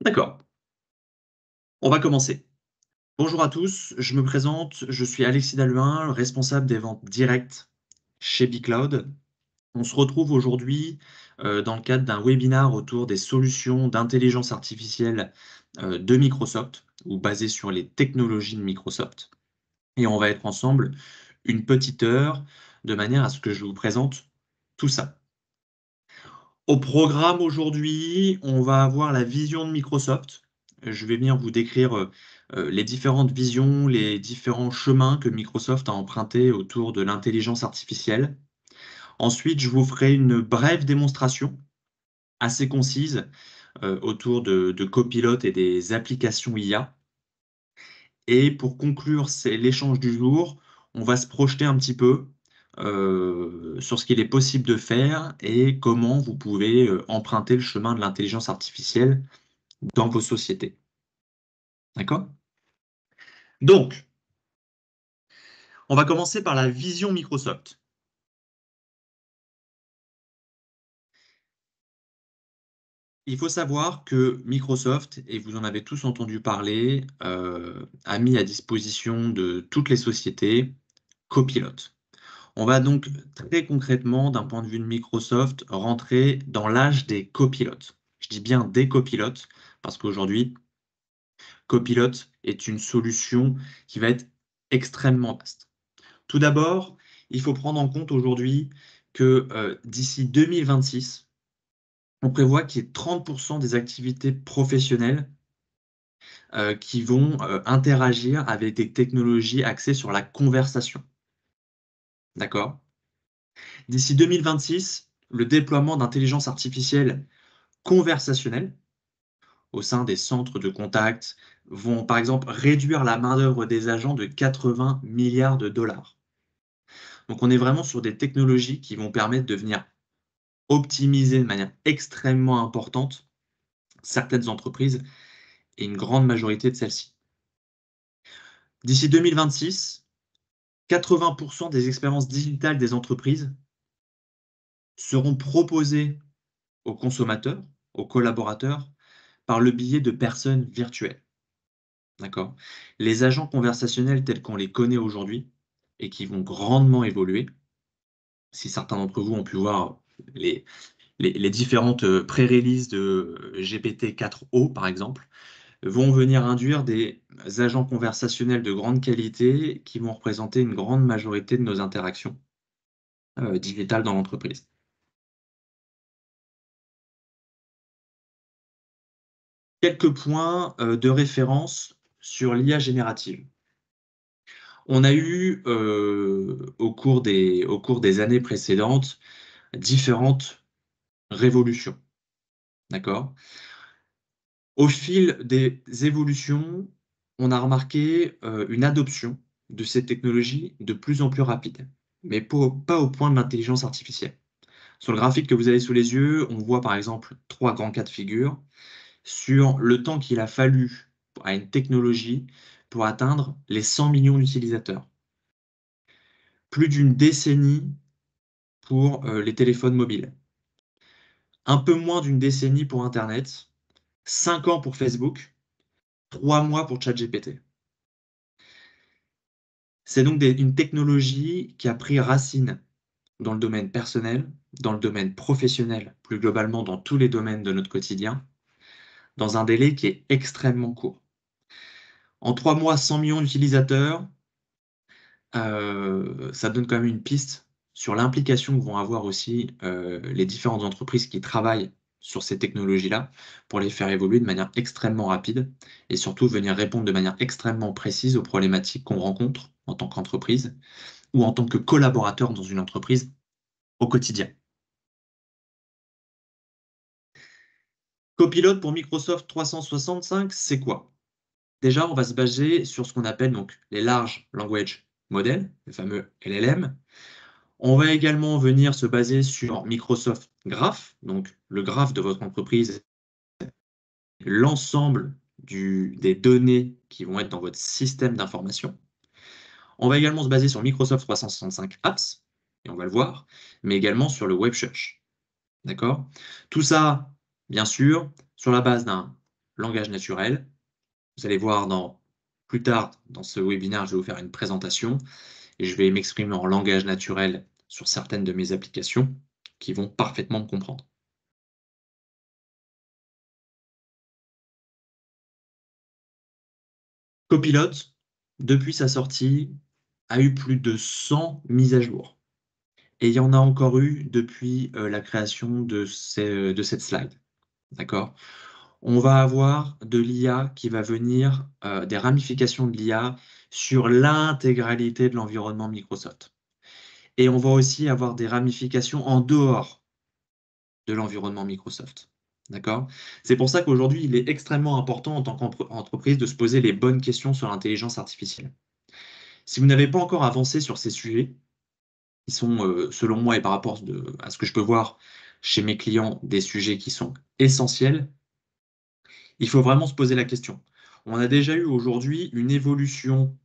D'accord, on va commencer. Bonjour à tous, je me présente, je suis Alexis Daluin, responsable des ventes directes chez BeCloud. On se retrouve aujourd'hui dans le cadre d'un webinar autour des solutions d'intelligence artificielle de Microsoft, ou basées sur les technologies de Microsoft. Et on va être ensemble une petite heure, de manière à ce que je vous présente tout ça. Au programme aujourd'hui, on va avoir la vision de Microsoft. Je vais venir vous décrire les différentes visions, les différents chemins que Microsoft a empruntés autour de l'intelligence artificielle. Ensuite, je vous ferai une brève démonstration assez concise autour de Copilot et des applications IA. Et pour conclure, c'est l'échange du jour. On va se projeter un petit peu sur ce qu'il est possible de faire et comment vous pouvez emprunter le chemin de l'intelligence artificielle dans vos sociétés. D'accord? Donc, on va commencer par la vision Microsoft. Il faut savoir que Microsoft, et vous en avez tous entendu parler, a mis à disposition de toutes les sociétés Copilot. On va donc très concrètement, d'un point de vue de Microsoft, rentrer dans l'âge des copilotes. Je dis bien des copilotes, parce qu'aujourd'hui, Copilot est une solution qui va être extrêmement vaste. Tout d'abord, il faut prendre en compte aujourd'hui que d'ici 2026, on prévoit qu'il y ait 30% des activités professionnelles qui vont interagir avec des technologies axées sur la conversation. D'accord? D'ici 2026, le déploiement d'intelligence artificielle conversationnelle au sein des centres de contact vont par exemple réduire la main-d'œuvre des agents de 80 milliards de dollars. Donc on est vraiment sur des technologies qui vont permettre de venir optimiser de manière extrêmement importante certaines entreprises et une grande majorité de celles-ci. D'ici 2026, 80% des expériences digitales des entreprises seront proposées aux consommateurs, aux collaborateurs, par le biais de personnes virtuelles. D'accord? Les agents conversationnels tels qu'on les connaît aujourd'hui et qui vont grandement évoluer, si certains d'entre vous ont pu voir les, les différentes pré-releases de GPT-4o, par exemple, vont venir induire des agents conversationnels de grande qualité qui vont représenter une grande majorité de nos interactions digitales dans l'entreprise. Quelques points de référence sur l'IA générative. On a eu au cours des années précédentes différentes révolutions. D'accord? Au fil des évolutions, on a remarqué une adoption de ces technologies de plus en plus rapide, mais pas au point de l'intelligence artificielle. Sur le graphique que vous avez sous les yeux, on voit par exemple trois grands cas de figure sur le temps qu'il a fallu à une technologie pour atteindre les 100 millions d'utilisateurs. Plus d'une décennie pour les téléphones mobiles, un peu moins d'une décennie pour Internet, 5 ans pour Facebook, 3 mois pour ChatGPT. C'est donc une technologie qui a pris racine dans le domaine personnel, dans le domaine professionnel, plus globalement dans tous les domaines de notre quotidien, dans un délai qui est extrêmement court. En 3 mois, 100 millions d'utilisateurs, ça donne quand même une piste sur l'implication que vont avoir aussi les différentes entreprises qui travaillent sur ces technologies-là pour les faire évoluer de manière extrêmement rapide et surtout venir répondre de manière extrêmement précise aux problématiques qu'on rencontre en tant qu'entreprise ou en tant que collaborateur dans une entreprise au quotidien. Copilot pour Microsoft 365, c'est quoi? Déjà, on va se baser sur ce qu'on appelle donc les Large Language Models, les fameux LLM. On va également venir se baser sur Microsoft Graph, donc le graphe de votre entreprise, l'ensemble des données qui vont être dans votre système d'information. On va également se baser sur Microsoft 365 Apps, et on va le voir, mais également sur le Web Search. D'accord? Tout ça, bien sûr, sur la base d'un langage naturel. Vous allez voir plus tard dans ce webinaire, je vais vous faire une présentation et je vais m'exprimer en langage naturel sur certaines de mes applications qui vont parfaitement me comprendre. Copilot, depuis sa sortie, a eu plus de 100 mises à jour. Et il y en a encore eu depuis la création de cette slide. D'accord? On va avoir de l'IA qui va venir, des ramifications de l'IA sur l'intégralité de l'environnement Microsoft. Et on va aussi avoir des ramifications en dehors de l'environnement Microsoft. D'accord? C'est pour ça qu'aujourd'hui, il est extrêmement important en tant qu'entreprise de se poser les bonnes questions sur l'intelligence artificielle. Si vous n'avez pas encore avancé sur ces sujets, qui sont, selon moi et par rapport à ce que je peux voir chez mes clients, des sujets qui sont essentiels, il faut vraiment se poser la question. On a déjà eu aujourd'hui une évolution,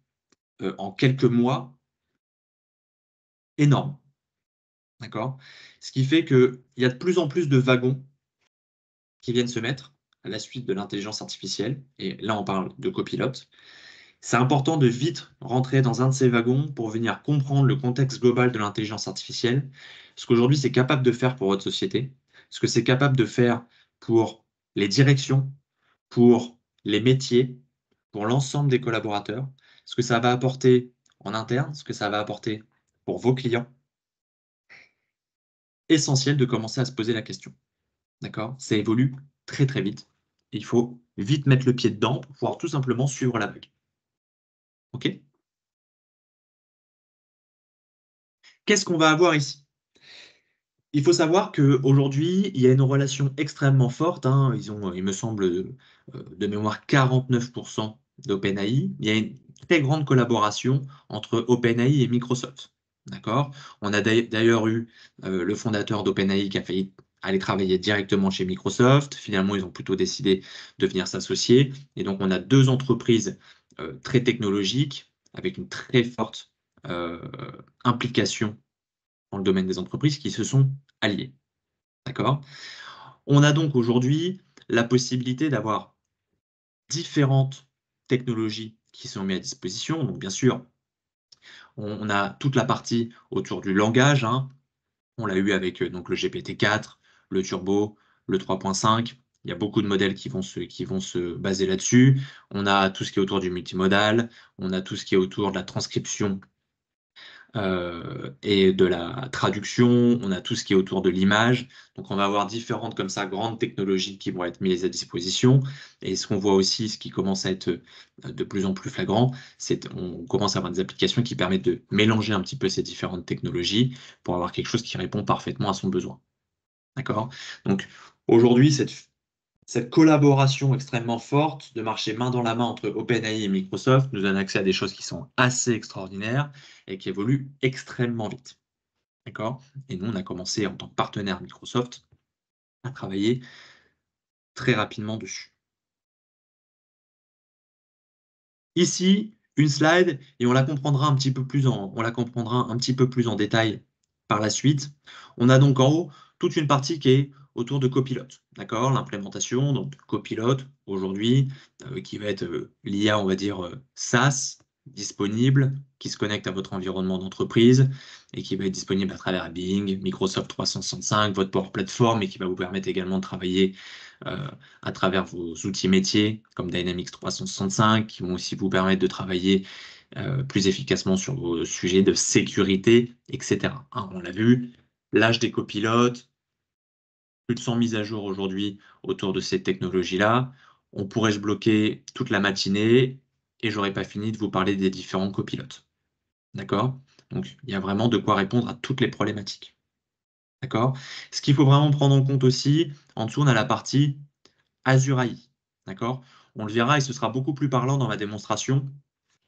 en quelques mois énorme, d'accord? Ce qui fait qu'il y a de plus en plus de wagons qui viennent se mettre à la suite de l'intelligence artificielle et là, on parle de copilote. C'est important de vite rentrer dans un de ces wagons pour venir comprendre le contexte global de l'intelligence artificielle, ce qu'aujourd'hui c'est capable de faire pour votre société, ce que c'est capable de faire pour les directions, pour les métiers, pour l'ensemble des collaborateurs, ce que ça va apporter en interne, ce que ça va apporter pour vos clients. Essentiel de commencer à se poser la question. D'accord? Ça évolue très très vite. Il faut vite mettre le pied dedans pour pouvoir tout simplement suivre la vague. OK? Qu'est-ce qu'on va avoir ici? Il faut savoir qu'aujourd'hui, il y a une relation extrêmement forte, hein. Ils ont, il me semble, de mémoire 49% d'OpenAI. Il y a une très grande collaboration entre OpenAI et Microsoft. D'accord? On a d'ailleurs eu le fondateur d'OpenAI qui a failli aller travailler directement chez Microsoft. Finalement, ils ont plutôt décidé de venir s'associer. Et donc, on a deux entreprises très technologiques avec une très forte euh, implication dans le domaine des entreprises qui se sont alliés. D'accord? On a donc aujourd'hui la possibilité d'avoir différentes technologies qui sont mises à disposition. Donc, bien sûr, on a toute la partie autour du langage, hein. On l'a eu avec donc le GPT-4, le Turbo, le 3.5. Il y a beaucoup de modèles qui vont se baser là-dessus. On a tout ce qui est autour du multimodal, on a tout ce qui est autour de la transcription et de la traduction, on a tout ce qui est autour de l'image. Donc on va avoir différentes comme ça grandes technologies qui vont être mises à disposition. Et ce qu'on voit aussi, ce qui commence à être de plus en plus flagrant, c'est qu'on commence à avoir des applications qui permettent de mélanger un petit peu ces différentes technologies pour avoir quelque chose qui répond parfaitement à son besoin. D'accord? Donc aujourd'hui, cette collaboration extrêmement forte de marcher main dans la main entre OpenAI et Microsoft nous donne accès à des choses qui sont assez extraordinaires et qui évoluent extrêmement vite. D'accord? Et nous, on a commencé en tant que partenaire Microsoft à travailler très rapidement dessus. Ici, une slide, et on la comprendra un petit peu plus en détail par la suite. On a donc en haut toute une partie qui est autour de Copilot, d'accord? L'implémentation, donc Copilot, aujourd'hui, qui va être l'IA, on va dire, SaaS, disponible, qui se connecte à votre environnement d'entreprise et qui va être disponible à travers Bing, Microsoft 365, votre Power Platform, et qui va vous permettre également de travailler euh, à travers vos outils métiers comme Dynamics 365, qui vont aussi vous permettre de travailler plus efficacement sur vos sujets de sécurité, etc. Hein, on l'a vu, l'âge des copilotes, plus de 100 mises à jour aujourd'hui autour de ces technologies-là. On pourrait se bloquer toute la matinée et j'aurais pas fini de vous parler des différents copilotes. D'accord? Donc, il y a vraiment de quoi répondre à toutes les problématiques. D'accord? Ce qu'il faut vraiment prendre en compte aussi, en dessous, on a la partie Azure AI. D'accord? On le verra et ce sera beaucoup plus parlant dans ma démonstration.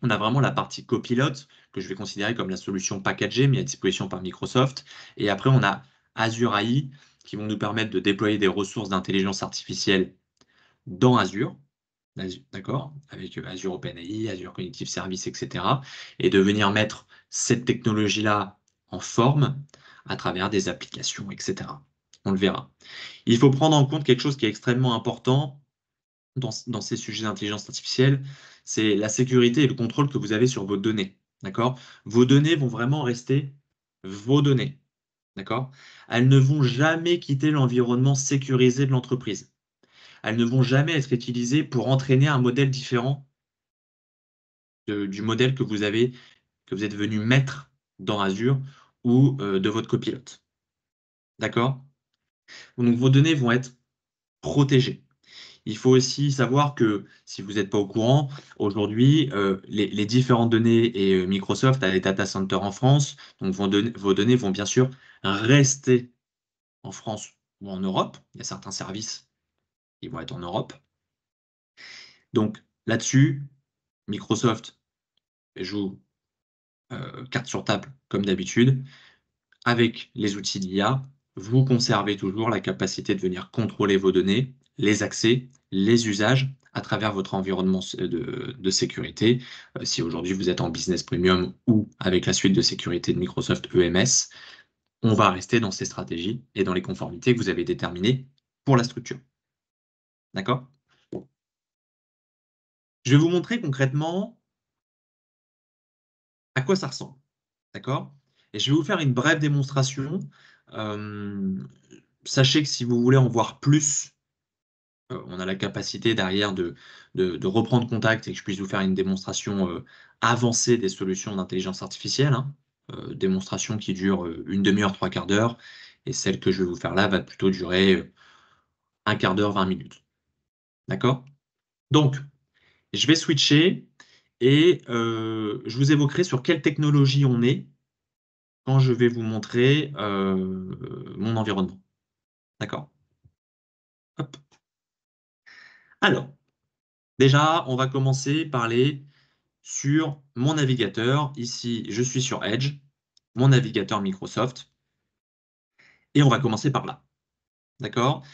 On a vraiment la partie copilote que je vais considérer comme la solution packagée, mais à disposition par Microsoft. Et après, on a Azure AI qui vont nous permettre de déployer des ressources d'intelligence artificielle dans Azure. D'accord? Avec Azure OpenAI, Azure Cognitive Service, etc. Et de venir mettre cette technologie-là en forme à travers des applications, etc. On le verra. Il faut prendre en compte quelque chose qui est extrêmement important, dans ces sujets d'intelligence artificielle, c'est la sécurité et le contrôle que vous avez sur vos données. D'accord? Vos données vont vraiment rester vos données. D'accord? Elles ne vont jamais quitter l'environnement sécurisé de l'entreprise. Elles ne vont jamais être utilisées pour entraîner un modèle différent du modèle que vous êtes venu mettre dans Azure ou de votre copilote. D'accord? Donc vos données vont être protégées. Il faut aussi savoir que, si vous n'êtes pas au courant, aujourd'hui, les différentes données et Microsoft a des data centers en France, donc vos données vont bien sûr rester en France ou en Europe. Il y a certains services qui vont être en Europe. Donc là-dessus, Microsoft joue carte sur table comme d'habitude. Avec les outils d'IA, vous conservez toujours la capacité de venir contrôler vos données, les accès, les usages à travers votre environnement de sécurité. Si aujourd'hui vous êtes en business premium ou avec la suite de sécurité de Microsoft EMS, on va rester dans ces stratégies et dans les conformités que vous avez déterminées pour la structure. D'accord? Je vais vous montrer concrètement à quoi ça ressemble. D'accord? Et je vais vous faire une brève démonstration. Euh, Sachez que si vous voulez en voir plus, on a la capacité derrière de reprendre contact et que je puisse vous faire une démonstration avancée des solutions d'intelligence artificielle, hein. Démonstration qui dure une demi-heure, trois quarts d'heure, et celle que je vais vous faire là va plutôt durer un quart d'heure, 20 minutes. D'accord? Donc, je vais switcher et je vous évoquerai sur quelle technologie on est quand je vais vous montrer mon environnement. D'accord? Hop. Alors, déjà, on va commencer par parler sur mon navigateur. Ici, je suis sur Edge, mon navigateur Microsoft, et on va commencer par là. D'accord?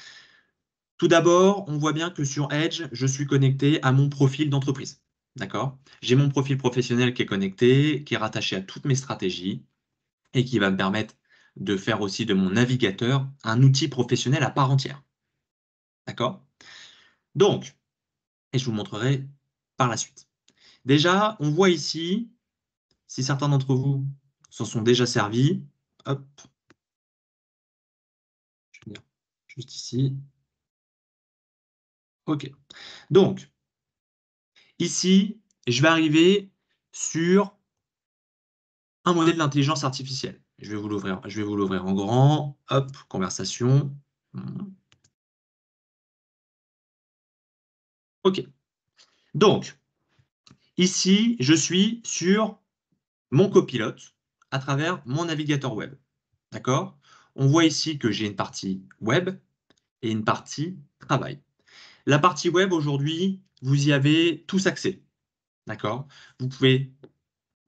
Tout d'abord, on voit bien que sur Edge, je suis connecté à mon profil d'entreprise. D'accord? J'ai mon profil professionnel qui est connecté, qui est rattaché à toutes mes stratégies et qui va me permettre de faire aussi de mon navigateur un outil professionnel à part entière. D'accord? Donc, et je vous montrerai par la suite. Déjà, on voit ici, si certains d'entre vous s'en sont déjà servis, hop, je vais venir juste ici. OK. Donc, ici, je vais arriver sur un modèle d'intelligence artificielle. Je vais vous l'ouvrir. Je vais vous l'ouvrir en grand. Hop, conversation. OK. Donc, ici, je suis sur mon copilote à travers mon navigateur web. D'accord? On voit ici que j'ai une partie web et une partie travail. La partie web, aujourd'hui, vous y avez tous accès. D'accord? Vous pouvez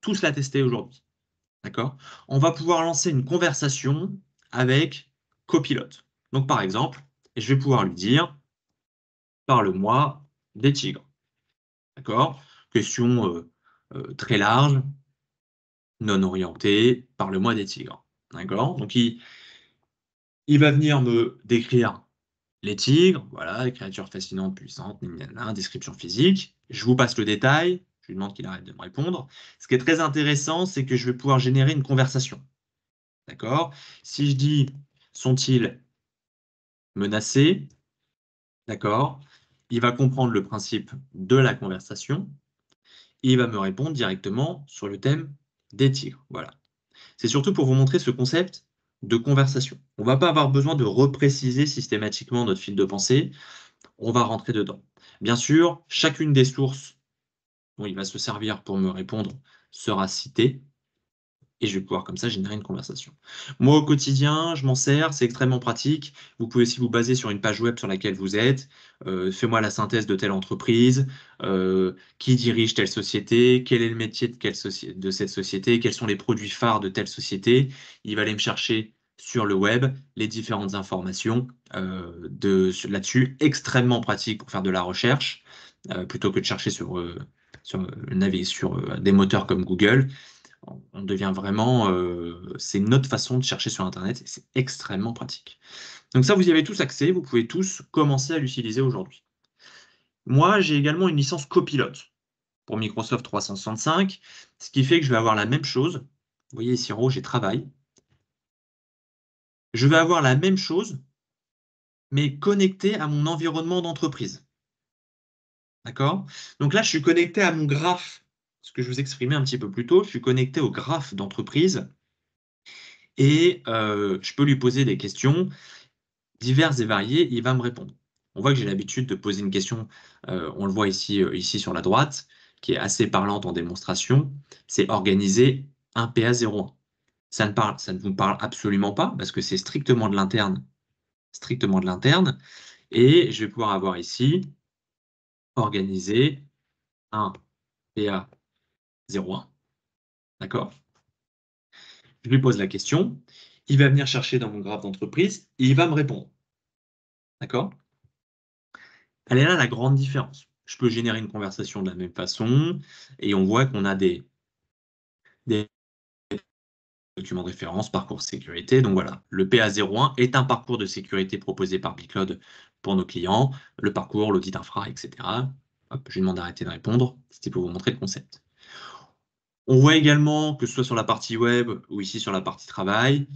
tous la tester aujourd'hui. D'accord? On va pouvoir lancer une conversation avec Copilot. Donc, par exemple, je vais pouvoir lui dire, parle-moi des tigres. D'accord? Question très large, non orientée, parle-moi des tigres. D'accord? Donc, il va venir me décrire les tigres, voilà, les créatures fascinantes, puissantes, description physique. Je vous passe le détail, je lui demande qu'il arrête de me répondre. Ce qui est très intéressant, c'est que je vais pouvoir générer une conversation. D'accord? Si je dis sont-ils menacés, d'accord? Il va comprendre le principe de la conversation et il va me répondre directement sur le thème des tigres. Voilà. C'est surtout pour vous montrer ce concept de conversation. On ne va pas avoir besoin de repréciser systématiquement notre fil de pensée, on va rentrer dedans. Bien sûr, chacune des sources dont il va se servir pour me répondre sera citée et je vais pouvoir comme ça générer une conversation. Moi, au quotidien, je m'en sers, c'est extrêmement pratique. Vous pouvez aussi vous baser sur une page web sur laquelle vous êtes. Fais-moi la synthèse de telle entreprise, qui dirige telle société, quel est le métier de cette société, quels sont les produits phares de telle société. Il va aller me chercher sur le web les différentes informations là-dessus, extrêmement pratique pour faire de la recherche, plutôt que de chercher sur des moteurs comme Google. On devient vraiment, c'est une autre façon de chercher sur Internet et c'est extrêmement pratique. Donc ça, vous y avez tous accès, vous pouvez tous commencer à l'utiliser aujourd'hui. Moi, j'ai également une licence copilote pour Microsoft 365, ce qui fait que je vais avoir la même chose. Vous voyez ici en haut, j'ai travail. Je vais avoir la même chose, mais connecté à mon environnement d'entreprise. D'accord? Donc là, je suis connecté à mon graphe, ce que je vous exprimais un petit peu plus tôt. Je suis connecté au graphe d'entreprise et je peux lui poser des questions diverses et variées. Il va me répondre. On voit que j'ai l'habitude de poser une question, on le voit ici, ici sur la droite, qui est assez parlante en démonstration. C'est organiser un PA01. Ça ne vous parle absolument pas parce que c'est strictement de l'interne, strictement de l'interne. Et je vais pouvoir avoir ici organiser un PA01. D'accord? Je lui pose la question, il va venir chercher dans mon graphe d'entreprise et il va me répondre. D'accord? Elle est là la grande différence. Je peux générer une conversation de la même façon et on voit qu'on a des documents de référence, parcours sécurité. Donc voilà, le PA01 est un parcours de sécurité proposé par Bicloud pour nos clients, le parcours, l'audit infra, etc. Hop, je lui demande d'arrêter de répondre, c'était pour vous montrer le concept. On voit également que ce soit sur la partie web ou ici sur la partie travail,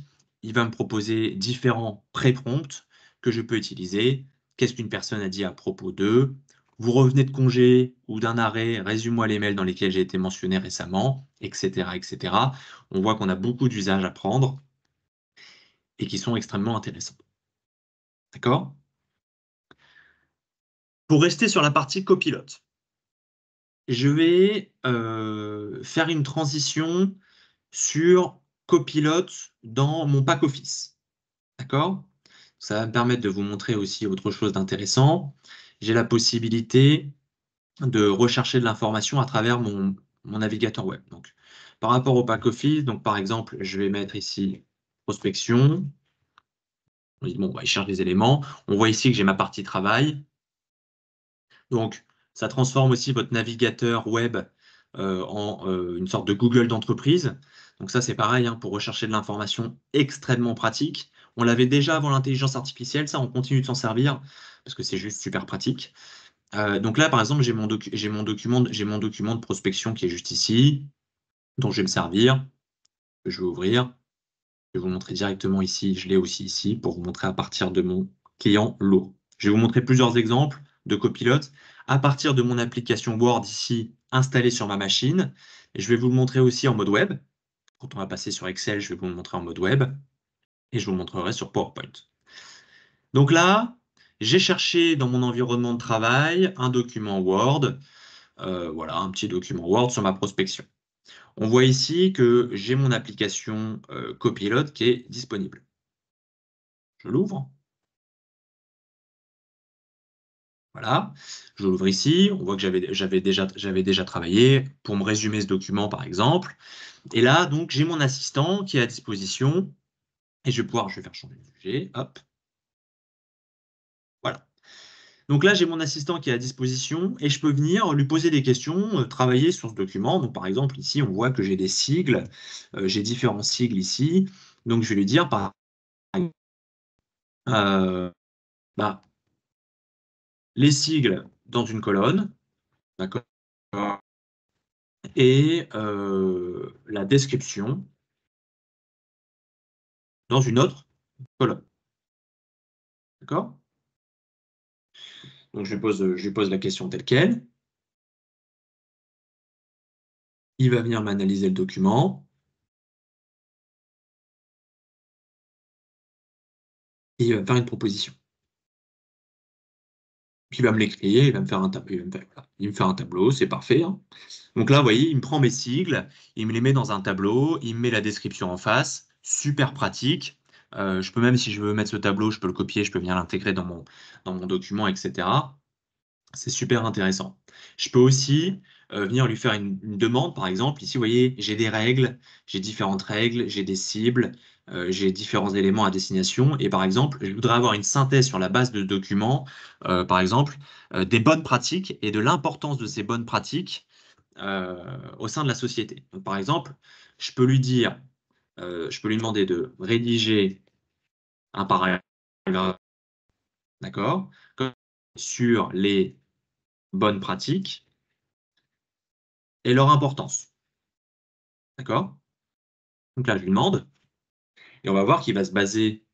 il va me proposer différents pré-prompts que je peux utiliser. Qu'est-ce qu'une personne a dit à propos d'eux? Vous revenez de congé ou d'un arrêt, résume-moi les mails dans lesquels j'ai été mentionné récemment, etc., etc. On voit qu'on a beaucoup d'usages à prendre et qui sont extrêmement intéressants. D'accord? Pour rester sur la partie copilote, je vais faire une transition sur copilote dans mon pack office. D'accord? Ça va me permettre de vous montrer aussi autre chose d'intéressant. J'ai la possibilité de rechercher de l'information à travers mon navigateur web. Donc, par rapport au pack office, donc par exemple, je vais mettre ici prospection. On dit, bon, bah, il cherche des éléments. On voit ici que j'ai ma partie travail. Donc, ça transforme aussi votre navigateur web en une sorte de Google d'entreprise. Donc ça, c'est pareil, hein, pour rechercher de l'information extrêmement pratique. On l'avait déjà avant l'intelligence artificielle, ça, on continue de s'en servir parce que c'est juste super pratique. Donc là, par exemple, j'ai mon document de prospection qui est juste ici, dont je vais me servir, que je vais ouvrir. Je vais vous montrer directement ici, je l'ai aussi ici, pour vous montrer à partir de mon client lourd. Je vais vous montrer plusieurs exemples de copilote à partir de mon application Word ici, installée sur ma machine. Et je vais vous le montrer aussi en mode web. Quand on va passer sur Excel, je vais vous le montrer en mode web. Et je vous le montrerai sur PowerPoint. Donc là, j'ai cherché dans mon environnement de travail un document Word. Voilà, un petit document Word sur ma prospection. On voit ici que j'ai mon application Copilot qui est disponible. Je l'ouvre. Voilà, je l'ouvre ici. On voit que j'avais déjà travaillé pour me résumer ce document, par exemple. Et là, donc, j'ai mon assistant qui est à disposition. Et je vais faire changer de sujet. Hop, voilà. Donc là, j'ai mon assistant qui est à disposition et je peux venir lui poser des questions, travailler sur ce document. Donc, par exemple, ici, on voit que j'ai des sigles. J'ai différents sigles ici. Donc, je vais lui dire, par exemple, euh, bah, les sigles dans une colonne, d'accord, et la description dans une autre colonne. D'accord? Donc je lui pose la question telle quelle. Il va venir m'analyser le document et il va me faire une proposition. Puis il va me l'écrire, il va me faire un tableau. Voilà. Il me fait un tableau, c'est parfait, hein. Donc là, vous voyez, il me prend mes sigles, il me les met dans un tableau, il me met la description en face. Super pratique. Je peux même, si je veux mettre ce tableau, je peux le copier, je peux venir l'intégrer dans mon document, etc. C'est super intéressant. Je peux aussi venir lui faire une demande, par exemple. Ici, vous voyez, j'ai des règles, j'ai différentes règles, j'ai des cibles, j'ai différents éléments à destination. Et par exemple, je voudrais avoir une synthèse sur la base de documents, par exemple, des bonnes pratiques et de l'importance de ces bonnes pratiques au sein de la société. Donc, par exemple, je peux lui dire, je peux lui demander de rédiger un paragraphe, d'accord, sur les bonnes pratiques et leur importance. D'accord? Donc là, je lui demande, et on va voir qu'il va se baser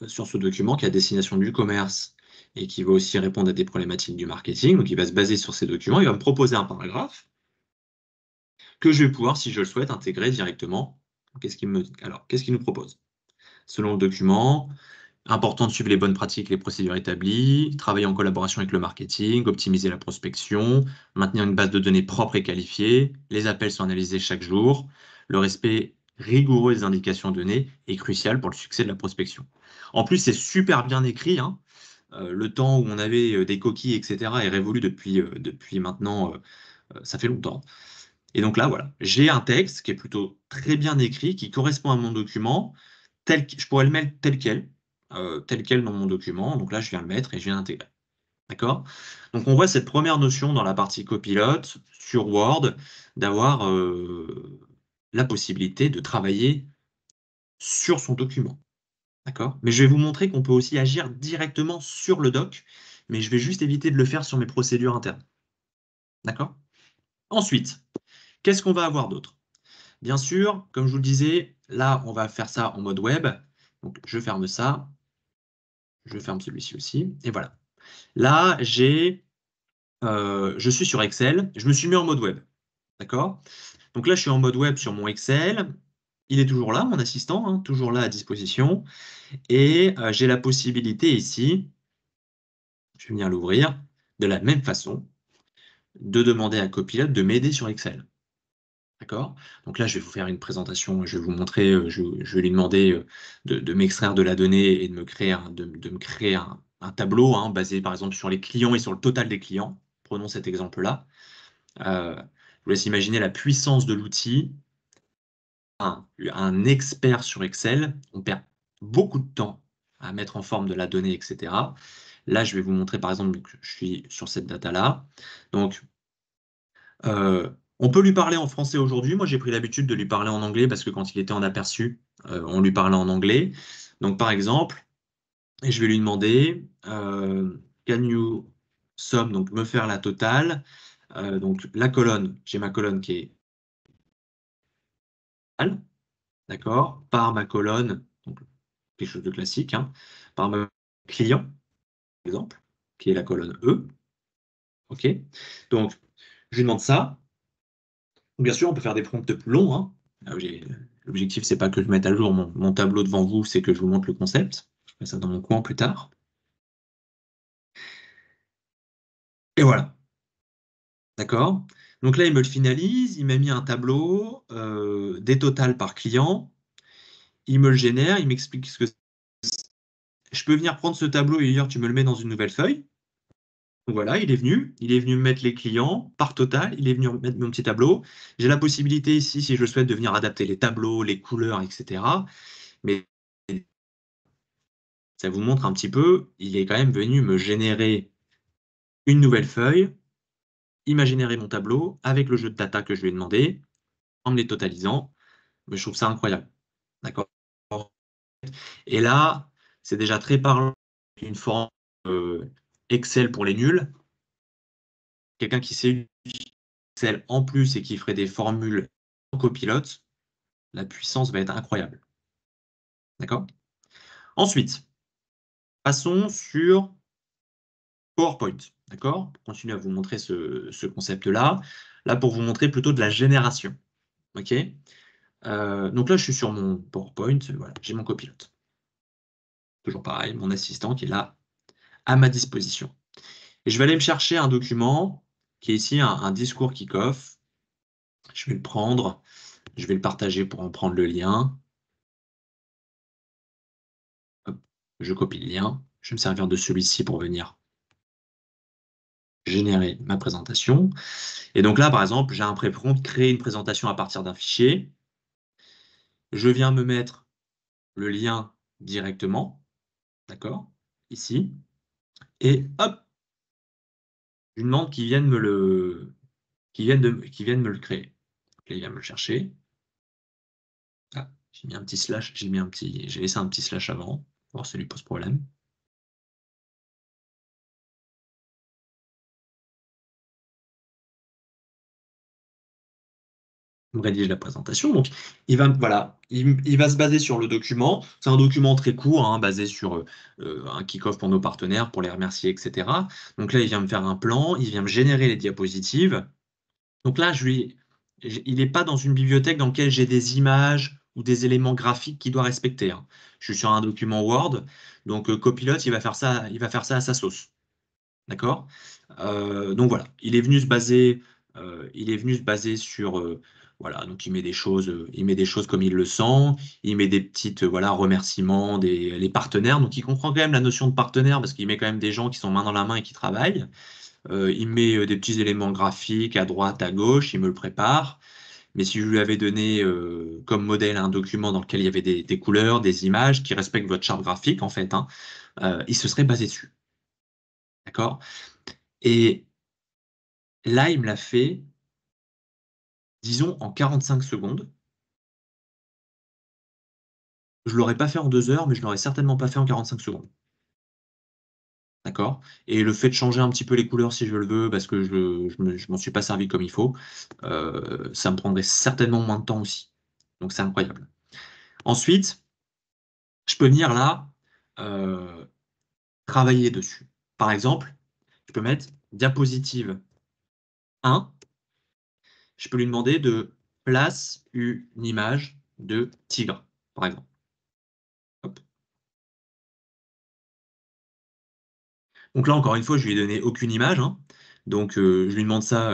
sur ce document qui est à destination du commerce et qui va aussi répondre à des problématiques du marketing. Donc, il va se baser sur ces documents, il va me proposer un paragraphe que je vais pouvoir, si je le souhaite, intégrer directement. Alors, qu'est-ce qu'il nous propose? Selon le document, important de suivre les bonnes pratiques, les procédures établies, travailler en collaboration avec le marketing, optimiser la prospection, maintenir une base de données propre et qualifiée, les appels sont analysés chaque jour, le respect rigoureux des indications données est crucial pour le succès de la prospection. En plus, c'est super bien écrit, hein. Le temps où on avait des coquilles, etc., est révolu depuis maintenant, ça fait longtemps. Et donc là, voilà, j'ai un texte qui est plutôt très bien écrit, qui correspond à mon document, je pourrais le mettre tel quel dans mon document. Donc là, je viens le mettre et je viens l'intégrer. D'accord? Donc on voit cette première notion dans la partie copilote sur Word, d'avoir la possibilité de travailler sur son document. D'accord? Mais je vais vous montrer qu'on peut aussi agir directement sur le doc, mais je vais juste éviter de le faire sur mes procédures internes. D'accord? Ensuite, qu'est-ce qu'on va avoir d'autre? Bien sûr, comme je vous le disais, là, on va faire ça en mode web. Donc, je ferme ça. Je ferme celui-ci aussi. Et voilà. Là, je suis sur Excel. Je me suis mis en mode web. D'accord? Donc là, je suis en mode web sur mon Excel. Il est toujours là, mon assistant, hein, toujours là à disposition. Et j'ai la possibilité ici, je vais venir l'ouvrir, de la même façon, de demander à Copilot de m'aider sur Excel. D'accord? Donc là, je vais vous faire une présentation, je vais vous montrer, je vais lui demander de m'extraire de la donnée et de me créer un tableau, hein, basé par exemple sur les clients et sur le total des clients. Prenons cet exemple-là. Je vous laisse imaginer la puissance de l'outil. Un expert sur Excel, on perd beaucoup de temps à mettre en forme de la donnée, etc. Là, je vais vous montrer par exemple, donc, je suis sur cette data-là. Donc, on peut lui parler en français aujourd'hui. Moi, j'ai pris l'habitude de lui parler en anglais parce que quand il était en aperçu, on lui parlait en anglais. Donc, par exemple, et je vais lui demander, can you sum, donc me faire la totale. Donc, la colonne, j'ai ma colonne qui est totale, d'accord, par ma colonne, donc quelque chose de classique, hein, par ma client, par exemple, qui est la colonne E. OK? Donc, je lui demande ça. Bien sûr, on peut faire des prompts plus longs, hein. L'objectif, c'est pas que je mette à jour mon tableau devant vous, c'est que je vous montre le concept. Je mets ça dans mon coin plus tard. Et voilà. D'accord? Donc là, il me le finalise, il m'a mis un tableau, des totals par client, il me le génère, il m'explique ce que c'est. Je peux venir prendre ce tableau et lui dire, tu me le mets dans une nouvelle feuille. Donc voilà, il est venu me mettre les clients par total, il est venu me mettre mon petit tableau. J'ai la possibilité ici, si je le souhaite, de venir adapter les tableaux, les couleurs, etc. Mais ça vous montre un petit peu, il est quand même venu me générer une nouvelle feuille, il m'a généré mon tableau avec le jeu de data que je lui ai demandé, en me les totalisant. Mais je trouve ça incroyable. D'accord? Et là, c'est déjà très parlant d'une forme Excel pour les nuls. Quelqu'un qui sait utiliser Excel en plus et qui ferait des formules en copilote, la puissance va être incroyable. D'accord? Ensuite, passons sur PowerPoint. D'accord? Pour continuer à vous montrer ce concept-là. Là, pour vous montrer plutôt de la génération. OK? Donc là, je suis sur mon PowerPoint. Voilà, j'ai mon copilote. Toujours pareil, mon assistant qui est là à ma disposition. Et je vais aller me chercher un document qui est ici un discours kick-off. Je vais le prendre, je vais le partager pour en prendre le lien. Hop, je copie le lien. Je vais me servir de celui-ci pour venir générer ma présentation. Et donc là, par exemple, j'ai un pré-prompt, créer une présentation à partir d'un fichier. Je viens me mettre le lien directement, d'accord, ici. Et hop, je lui demande qu'il vienne qu'il vienne me le créer. Donc là, il vient me le chercher. Ah, j'ai mis un petit slash, j'ai laissé un petit slash avant, pour voir si ça lui pose problème. on rédige la présentation. Donc, voilà, il va se baser sur le document. C'est un document très court, hein, basé sur un kick-off pour nos partenaires, pour les remercier, etc. Donc là, il vient me faire un plan, il vient me générer les diapositives. Donc là, il n'est pas dans une bibliothèque dans laquelle j'ai des images ou des éléments graphiques qu'il doit respecter, hein. Je suis sur un document Word, donc Copilot, il va faire ça à sa sauce. D'accord? Donc voilà, il est venu se baser sur, voilà, donc il met des choses comme il le sent, il met des petites, voilà, remerciements les partenaires, donc il comprend quand même la notion de partenaire parce qu'il met quand même des gens qui sont main dans la main et qui travaillent. Il met des petits éléments graphiques à droite, à gauche, il me le prépare. Mais si je lui avais donné comme modèle un document dans lequel il y avait des couleurs, des images qui respectent votre charte graphique, en fait, hein, il se serait basé dessus. D'accord? Et là, il me l'a fait, disons, en 45 secondes. Je l'aurais pas fait en 2 heures, mais je l'aurais certainement pas fait en 45 secondes. D'accord? Et le fait de changer un petit peu les couleurs si je le veux, parce que je m'en suis pas servi comme il faut, ça me prendrait certainement moins de temps aussi. Donc c'est incroyable. Ensuite, je peux venir là euh, travailler dessus. Par exemple, je peux mettre diapositive 1, je peux lui demander de place une image de tigre, par exemple. Hop. Donc là, encore une fois, je lui ai donné aucune image, hein. Donc je lui demande ça,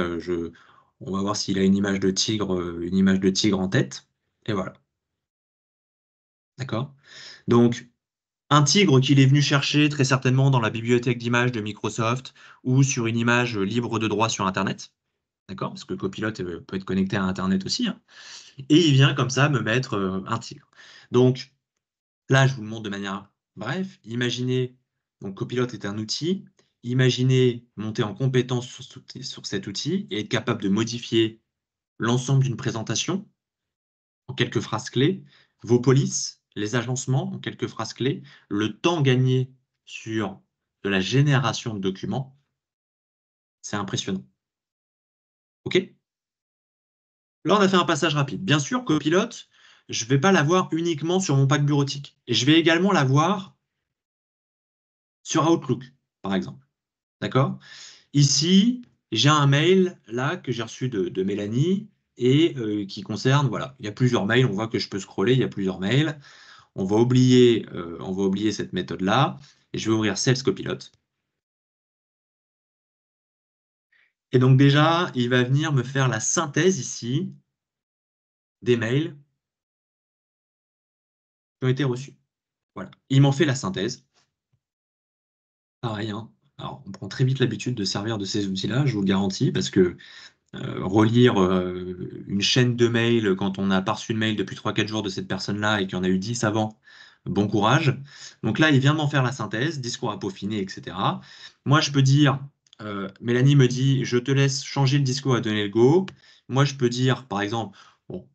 on va voir s'il a une image de tigre en tête. Et voilà, d'accord? Donc un tigre qu'il est venu chercher très certainement dans la bibliothèque d'images de Microsoft ou sur une image libre de droit sur Internet, d'accord? Parce que Copilot peut être connecté à Internet aussi, hein. Et il vient comme ça me mettre un tigre. Donc là, je vous le montre de manière bref. Imaginez, donc Copilot est un outil. Imaginez monter en compétence sur cet outil et être capable de modifier l'ensemble d'une présentation en quelques phrases clés, vos polices, les agencements en quelques phrases clés, le temps gagné sur de la génération de documents, c'est impressionnant. OK? Là, on a fait un passage rapide. Bien sûr, Copilot, je ne vais pas l'avoir uniquement sur mon pack bureautique. Et je vais également l'avoir sur Outlook, par exemple. D'accord? Ici, j'ai un mail là que j'ai reçu de Mélanie et qui concerne, voilà, il y a plusieurs mails, on voit que je peux scroller, il y a plusieurs mails. On va oublier cette méthode-là et je vais ouvrir Sales Copilot. Et donc déjà, il va venir me faire la synthèse ici des mails qui ont été reçus. Voilà. Il m'en fait la synthèse. Pareil, hein. Alors, on prend très vite l'habitude de servir de ces outils-là, je vous le garantis, parce que relire une chaîne de mails quand on n'a pas reçu de mail depuis 3-4 jours de cette personne-là et qu'il y en a eu 10 avant, bon courage. Donc là, il vient m'en faire la synthèse, discours à peaufiner, etc. Moi, je peux dire, Mélanie me dit, je te laisse changer le discours à donner le go. Moi, je peux dire, par exemple, bon,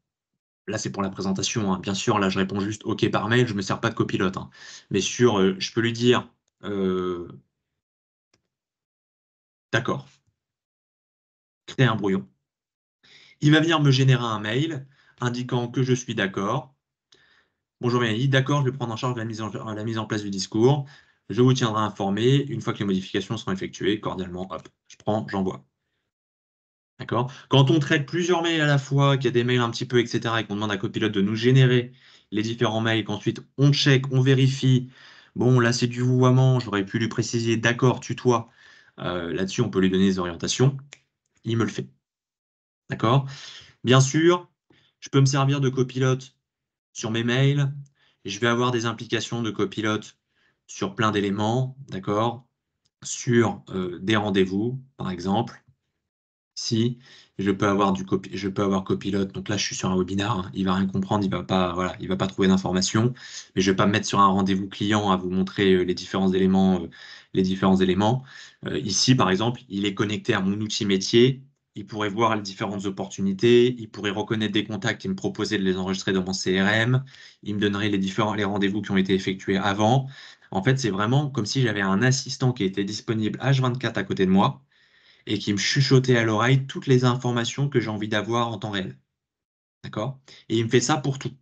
là, c'est pour la présentation, hein. Bien sûr, là, je réponds juste OK par mail, je ne me sers pas de copilote, hein. Mais je peux lui dire, euh, d'accord, créer un brouillon. Il va venir me générer un mail indiquant que je suis d'accord. Bonjour Mélanie, d'accord, je vais prendre en charge la mise en place du discours. Je vous tiendrai informé une fois que les modifications seront effectuées. Cordialement, hop, je prends, j'envoie. D'accord? Quand on traite plusieurs mails à la fois, qu'il y a des mails un petit peu, etc., et qu'on demande à Copilot de nous générer les différents mails, qu'ensuite on check, on vérifie. Bon, là c'est du vouvoiement, j'aurais pu lui préciser d'accord, tutoie. Là-dessus, on peut lui donner des orientations. Il me le fait. D'accord? Bien sûr, je peux me servir de copilote sur mes mails. Je vais avoir des implications de copilote sur plein d'éléments, d'accord? Sur des rendez-vous, par exemple. Si je peux avoir copilote, donc là je suis sur un webinar, hein, il va rien comprendre, il va pas, voilà, il va pas trouver d'informations, mais je vais pas me mettre sur un rendez-vous client à vous montrer les différents éléments. Ici, par exemple, il est connecté à mon outil métier, il pourrait voir les différentes opportunités, il pourrait reconnaître des contacts et me proposer de les enregistrer dans mon CRM, il me donnerait les rendez-vous qui ont été effectués avant. En fait, c'est vraiment comme si j'avais un assistant qui était disponible H24 à côté de moi et qui me chuchotait à l'oreille toutes les informations que j'ai envie d'avoir en temps réel. d'accord? Et il me fait ça pour tout.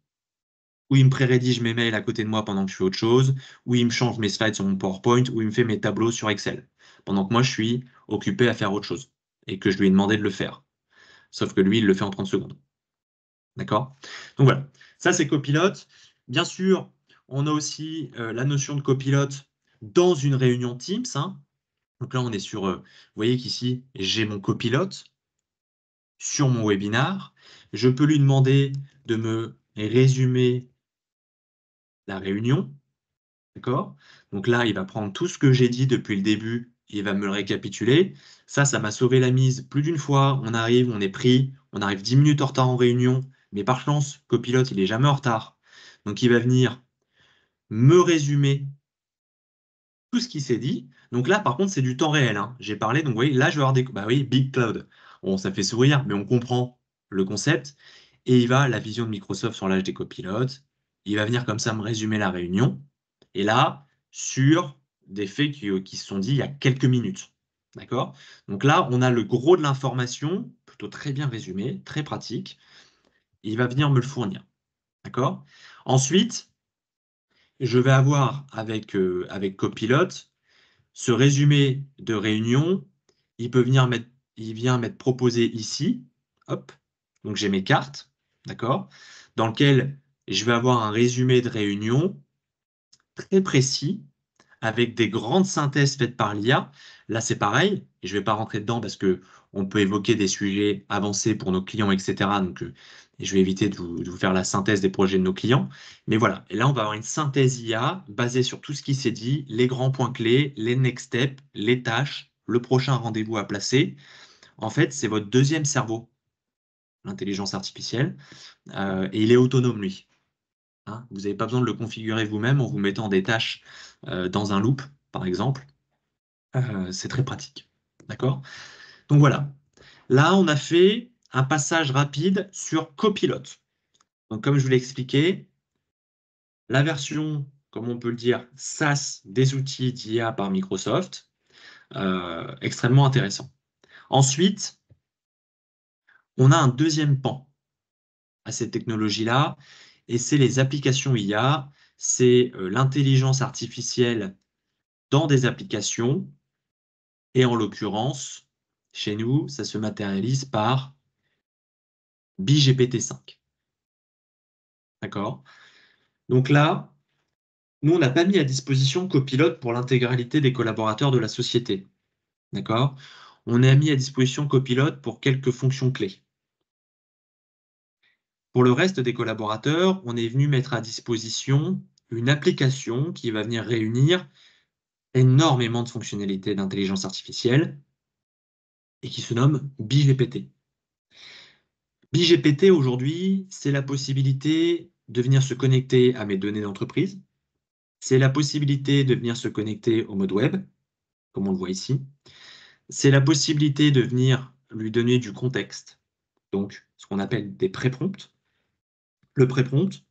Ou il me pré-rédige mes mails à côté de moi pendant que je fais autre chose, ou il me change mes slides sur mon PowerPoint, ou il me fait mes tableaux sur Excel, pendant que moi je suis occupé à faire autre chose, et que je lui ai demandé de le faire. Sauf que lui, il le fait en 30 secondes. D'accord? Donc voilà, ça c'est copilote. Bien sûr, on a aussi la notion de copilote dans une réunion Teams, hein. Donc là, on est sur, vous voyez qu'ici, j'ai mon copilote sur mon webinar. Je peux lui demander de me résumer la réunion. D'accord? Donc là, il va prendre tout ce que j'ai dit depuis le début, il va me le récapituler. Ça m'a sauvé la mise plus d'une fois. On arrive, on est pris, on arrive 10 minutes en retard en réunion, mais par chance, copilote, il est jamais en retard. Donc il va venir me résumer tout ce qui s'est dit. Donc là, par contre, c'est du temps réel, hein. J'ai parlé, donc vous voyez, là, je vais avoir des... Bah oui, Big Cloud. Bon, ça fait sourire, mais on comprend le concept. Et il va, la vision de Microsoft sur l'âge des copilotes, il va venir comme ça me résumer la réunion. Et là, sur des faits qui se sont dit il y a quelques minutes. D'accord? Donc là, on a le gros de l'information, plutôt très bien résumé, très pratique. Il va venir me le fournir. D'accord? Ensuite, je vais avoir avec Copilot ce résumé de réunion, il vient m'être proposé ici. Hop. Donc j'ai mes cartes, d'accord, dans lequel je vais avoir un résumé de réunion très précis avec des grandes synthèses faites par l'IA. Là, c'est pareil, et je ne vais pas rentrer dedans parce que on peut évoquer des sujets avancés pour nos clients, etc. Donc, je vais éviter de vous faire la synthèse des projets de nos clients. Mais voilà, et là, on va avoir une synthèse IA basée sur tout ce qui s'est dit, les grands points clés, les next steps, les tâches, le prochain rendez-vous à placer. En fait, c'est votre deuxième cerveau, l'intelligence artificielle, et il est autonome, lui. Hein. Vous n'avez pas besoin de le configurer vous-même en vous mettant des tâches dans un loop, par exemple. C'est très pratique. D'accord? Donc voilà. Là, on a fait un passage rapide sur Copilot. Donc, comme je vous l'ai expliqué, la version, comme on peut le dire, SaaS des outils d'IA par Microsoft, extrêmement intéressant. Ensuite, on a un deuxième pan à cette technologie-là, et c'est les applications IA, c'est l'intelligence artificielle dans des applications, et en l'occurrence, chez nous, ça se matérialise par BGPT-5. D'accord? Donc là, nous, on n'a pas mis à disposition Copilot pour l'intégralité des collaborateurs de la société. D'accord? On a mis à disposition Copilot pour quelques fonctions clés. Pour le reste des collaborateurs, on est venu mettre à disposition une application qui va venir réunir énormément de fonctionnalités d'intelligence artificielle et qui se nomme BGPT. BGPT aujourd'hui, c'est la possibilité de venir se connecter à mes données d'entreprise. C'est la possibilité de venir se connecter au mode web, comme on le voit ici. C'est la possibilité de venir lui donner du contexte, donc ce qu'on appelle des pré-prompts. Le pré-prompt,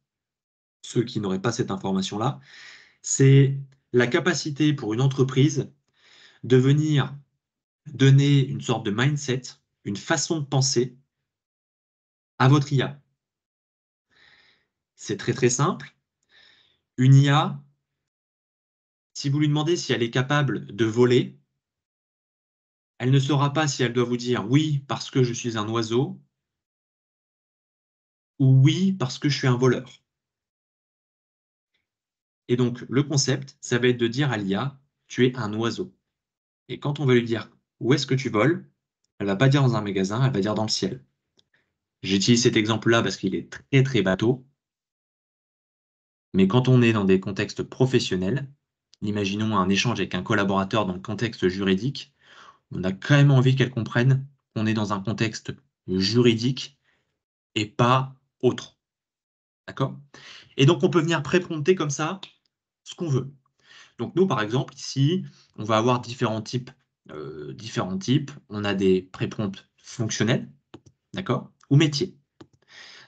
ceux qui n'auraient pas cette information-là, c'est la capacité pour une entreprise de venir donner une sorte de mindset, une façon de penser à votre IA. C'est très très simple. Une IA, si vous lui demandez si elle est capable de voler, elle ne saura pas si elle doit vous dire oui parce que je suis un oiseau ou oui parce que je suis un voleur. Et donc le concept, ça va être de dire à l'IA, tu es un oiseau. Et quand on va lui dire où est-ce que tu voles, elle va pas dire dans un magasin, elle va dire dans le ciel. J'utilise cet exemple-là parce qu'il est très très bateau, mais quand on est dans des contextes professionnels, imaginons un échange avec un collaborateur dans le contexte juridique, on a quand même envie qu'elle comprenne qu'on est dans un contexte juridique et pas autre. D'accord? Et donc on peut venir pré-prompter comme ça ce qu'on veut. Donc nous, par exemple, ici, on va avoir différents types. On a des pré-prompts fonctionnels, d'accord, ou métiers.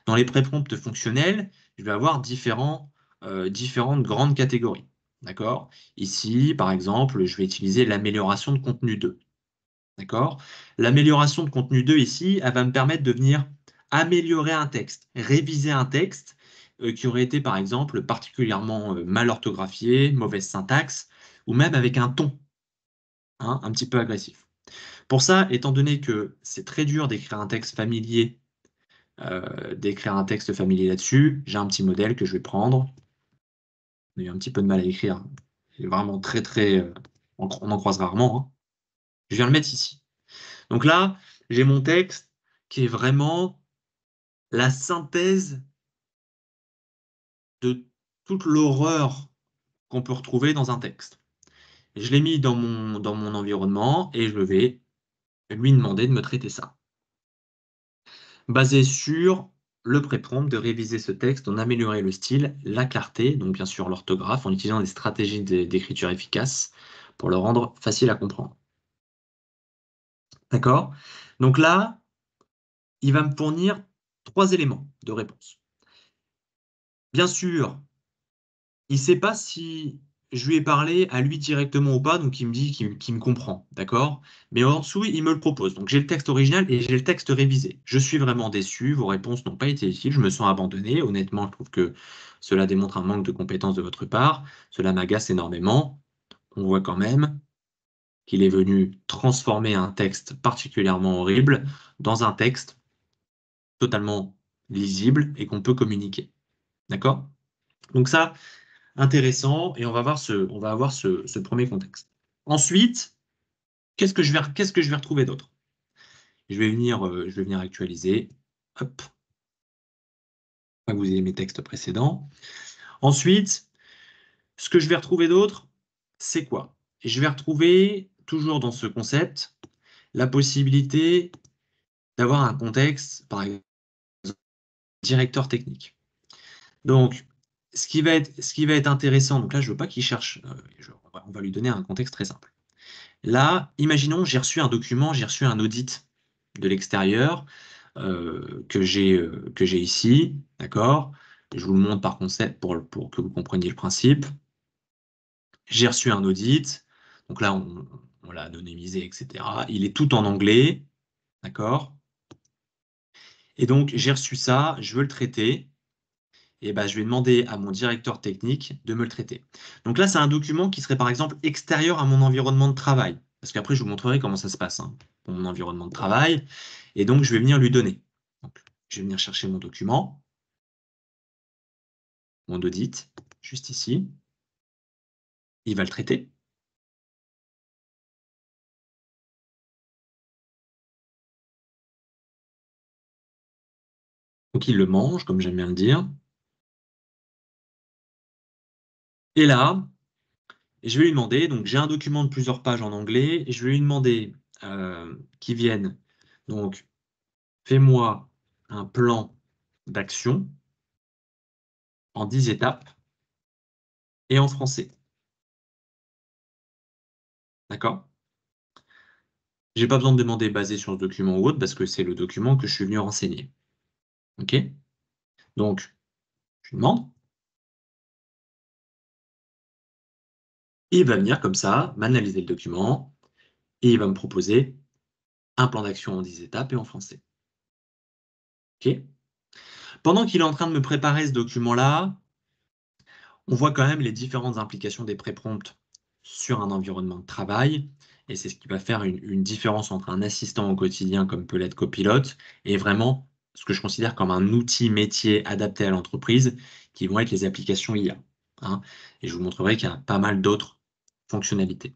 Dans les pré-prompts fonctionnels, je vais avoir différentes grandes catégories. D'accord? Ici, par exemple, je vais utiliser l'amélioration de contenu 2. D'accord? L'amélioration de contenu 2 ici, elle va me permettre de venir améliorer un texte, réviser un texte qui aurait été, par exemple, particulièrement mal orthographié, mauvaise syntaxe, ou même avec un ton, hein, un petit peu agressif. Pour ça, étant donné que c'est très dur d'écrire un texte familier là-dessus, j'ai un petit modèle que je vais prendre. On a eu un petit peu de mal à écrire. C'est vraiment très, très... on en croise rarement, hein. Je viens le mettre ici. Donc là, j'ai mon texte qui est vraiment la synthèse de toute l'horreur qu'on peut retrouver dans un texte. Je l'ai mis dans mon environnement et je vais lui demander de me traiter ça. Basé sur le pré-prompt de réviser ce texte, en améliorer le style, la clarté, donc bien sûr l'orthographe, en utilisant des stratégies d'écriture efficaces pour le rendre facile à comprendre. D'accord? Donc là, il va me fournir 3 éléments de réponse. Bien sûr, il ne sait pas si je lui ai parlé à lui directement ou pas, donc il me dit qu'il me comprend, d'accord? Mais en dessous, il me le propose. Donc j'ai le texte original et j'ai le texte révisé. Je suis vraiment déçu, vos réponses n'ont pas été utiles, je me sens abandonné. Honnêtement, je trouve que cela démontre un manque de compétence de votre part. Cela m'agace énormément. On voit quand même qu'il est venu transformer un texte particulièrement horrible dans un texte totalement lisible et qu'on peut communiquer. D'accord? Donc ça, intéressant, et on va avoir ce premier contexte. Ensuite, qu'est-ce que je vais retrouver d'autre? Je vais venir actualiser. Hop, pas que vous ayez mes textes précédents. Ensuite, ce que je vais retrouver d'autre, c'est quoi? Je vais retrouver, toujours dans ce concept, la possibilité d'avoir un contexte, par exemple, directeur technique. Donc, ce qui va être intéressant, donc là, je veux pas qu'il cherche, on va lui donner un contexte très simple. Là, imaginons, j'ai reçu un document, j'ai reçu un audit de l'extérieur que j'ai ici, d'accord? Je vous le montre par concept pour que vous compreniez le principe. J'ai reçu un audit, donc là, on l'a anonymisé, etc. Il est tout en anglais, d'accord? Et donc, j'ai reçu ça, je veux le traiter. Et ben, je vais demander à mon directeur technique de me le traiter. Donc là, c'est un document qui serait par exemple extérieur à mon environnement de travail. Parce qu'après, je vous montrerai comment ça se passe, hein, pour mon environnement de travail. Et donc, je vais venir lui donner. Donc, je vais venir chercher mon document, mon audit, juste ici. Il va le traiter. Donc, il le mange, comme j'aime bien le dire. Et là, je vais lui demander, donc j'ai un document de plusieurs pages en anglais, et je vais lui demander qu'il vienne. Donc, fais-moi un plan d'action en 10 étapes et en français. D'accord? J'ai pas besoin de demander basé sur ce document ou autre parce que c'est le document que je suis venu renseigner. OK? Donc, je lui demande. Il va venir comme ça, m'analyser le document et il va me proposer un plan d'action en 10 étapes et en français. OK? Pendant qu'il est en train de me préparer ce document-là, on voit quand même les différentes implications des pré-prompts sur un environnement de travail. Et c'est ce qui va faire une différence entre un assistant au quotidien comme peut l'être Copilote et vraiment ce que je considère comme un outil métier adapté à l'entreprise qui vont être les applications IA, hein. Et je vous montrerai qu'il y a pas mal d'autres fonctionnalités.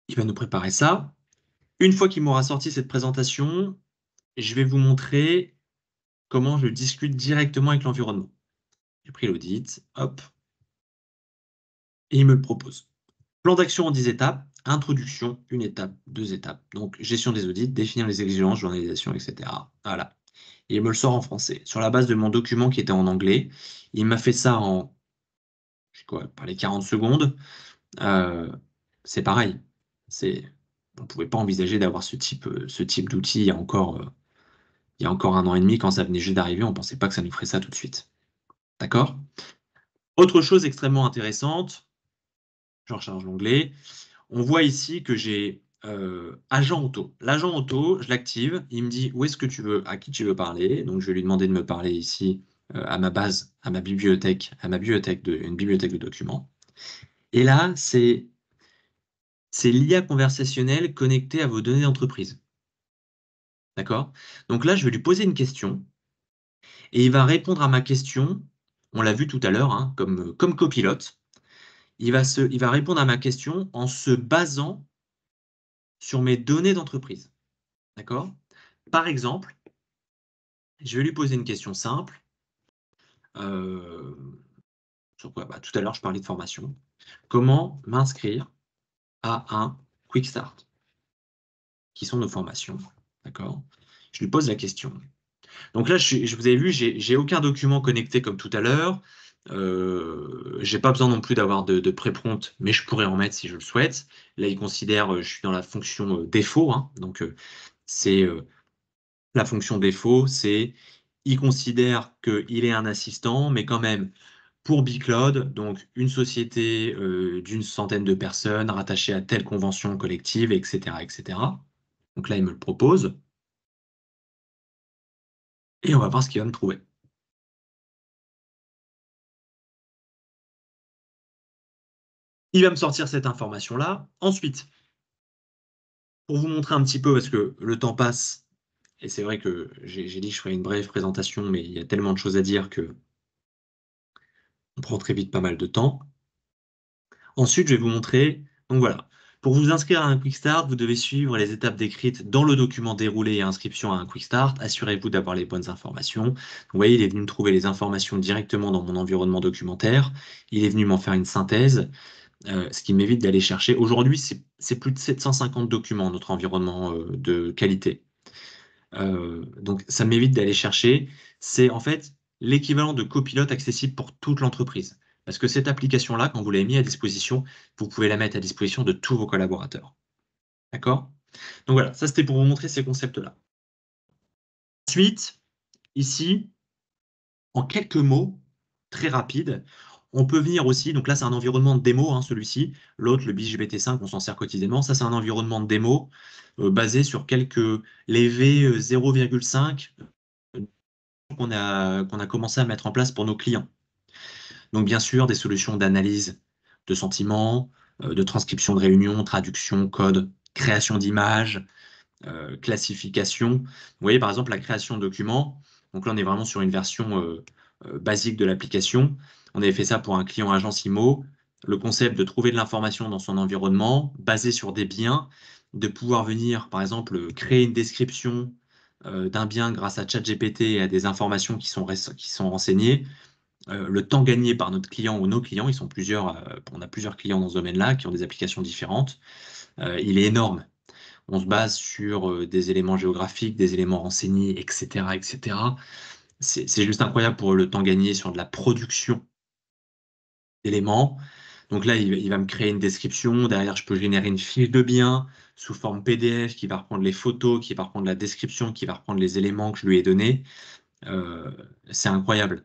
Il va nous préparer ça. Une fois qu'il m'aura sorti cette présentation, je vais vous montrer comment je discute directement avec l'environnement. J'ai pris l'audit, hop, et il me le propose. Plan d'action en 10 étapes, introduction, une étape, 2 étapes. Donc, gestion des audits, définir les exigences, journalisation, etc. Voilà. Et il me le sort en français. Sur la base de mon document qui était en anglais, il m'a fait ça en, je sais quoi, par les 40 secondes. Euh, c'est pareil. On ne pouvait pas envisager d'avoir ce type d'outil il y a encore 1 an et demi, quand ça venait juste d'arriver, on ne pensait pas que ça nous ferait ça tout de suite. D'accord? Autre chose extrêmement intéressante, je recharge l'onglet. On voit ici que j'ai agent auto. L'agent auto, je l'active, il me dit où est-ce que tu veux, à qui tu veux parler. Donc je vais lui demander de me parler ici à ma base, à ma bibliothèque, une bibliothèque de documents. Et là, c'est l'IA conversationnelle connectée à vos données d'entreprise. D'accord? Donc là, je vais lui poser une question et il va répondre à ma question. On l'a vu tout à l'heure, hein, comme copilote. Il va répondre à ma question en se basant sur mes données d'entreprise. D'accord? Par exemple, je vais lui poser une question simple. Euh, sur quoi? Bah, tout à l'heure, je parlais de formation. Comment m'inscrire à un Quick Start, qui sont nos formations. D'accord? Je lui pose la question. Donc là, vous avez vu, j'ai aucun document connecté comme tout à l'heure. J'ai pas besoin non plus d'avoir de pré-prompt, mais je pourrais en mettre si je le souhaite. Là, il considère, je suis dans la fonction défaut, hein, donc c'est la fonction défaut, c'est il considère qu'il est un assistant, mais quand même pour Bicloud, donc une société d'une centaine de personnes rattachée à telle convention collective, etc., etc. Donc là, il me le propose et on va voir ce qu'il va me trouver. Il va me sortir cette information-là. Ensuite, pour vous montrer un petit peu, parce que le temps passe, et c'est vrai que j'ai dit que je ferais une brève présentation, mais il y a tellement de choses à dire que on prend très vite pas mal de temps. Ensuite, je vais vous montrer, donc voilà, pour vous inscrire à un Quick Start, vous devez suivre les étapes décrites dans le document déroulé et inscription à un Quick Start. Assurez-vous d'avoir les bonnes informations. Donc, vous voyez, il est venu me trouver les informations directement dans mon environnement documentaire. Il est venu m'en faire une synthèse. Ce qui m'évite d'aller chercher. Aujourd'hui, c'est plus de 750 documents, notre environnement de qualité. Donc, ça m'évite d'aller chercher. C'est en fait l'équivalent de copilote accessible pour toute l'entreprise. Parce que cette application-là, quand vous l'avez mis à disposition, vous pouvez la mettre à disposition de tous vos collaborateurs. D'accord? Donc voilà, ça c'était pour vous montrer ces concepts-là. Ensuite, ici, en quelques mots, très rapides, on peut venir aussi, donc là c'est un environnement de démo, hein, celui-ci, l'autre, le BigGPT5, on s'en sert quotidiennement, ça c'est un environnement de démo basé sur les V0,5 qu'on a commencé à mettre en place pour nos clients. Donc bien sûr, des solutions d'analyse de sentiments, de transcription de réunions, traduction, code, création d'images, classification. Vous voyez par exemple la création de documents. Donc là, on est vraiment sur une version basique de l'application. On avait fait ça pour un client agence IMO. Le concept de trouver de l'information dans son environnement, basé sur des biens, de pouvoir venir, par exemple, créer une description d'un bien grâce à ChatGPT et à des informations qui sont renseignées. Le temps gagné par notre client ou nos clients, ils sont plusieurs, on a plusieurs clients dans ce domaine-là qui ont des applications différentes, il est énorme. On se base sur des éléments géographiques, des éléments renseignés, etc., etc. C'est juste incroyable pour le temps gagné sur de la production d'éléments. Donc là, il va me créer une description. Derrière, je peux générer une fiche de bien sous forme PDF qui va reprendre les photos, qui va reprendre la description, qui va reprendre les éléments que je lui ai donnés. Euh, c'est incroyable.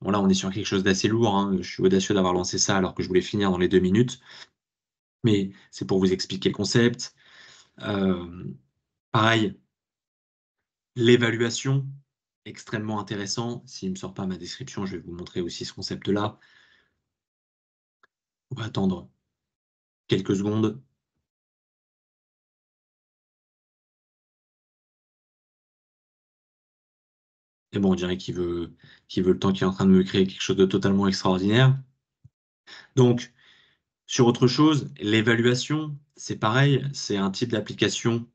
Bon, là, on est sur quelque chose d'assez lourd, hein. Je suis audacieux d'avoir lancé ça alors que je voulais finir dans les 2 minutes. Mais c'est pour vous expliquer le concept. Euh, Pareil, l'évaluation, extrêmement intéressant. S'il ne me sort pas ma description, je vais vous montrer aussi ce concept-là. On va attendre quelques secondes. Et bon, on dirait qu'il veut le temps qu'il est en train de me créer quelque chose de totalement extraordinaire. Donc, sur autre chose, l'évaluation, c'est pareil, c'est un type d'application,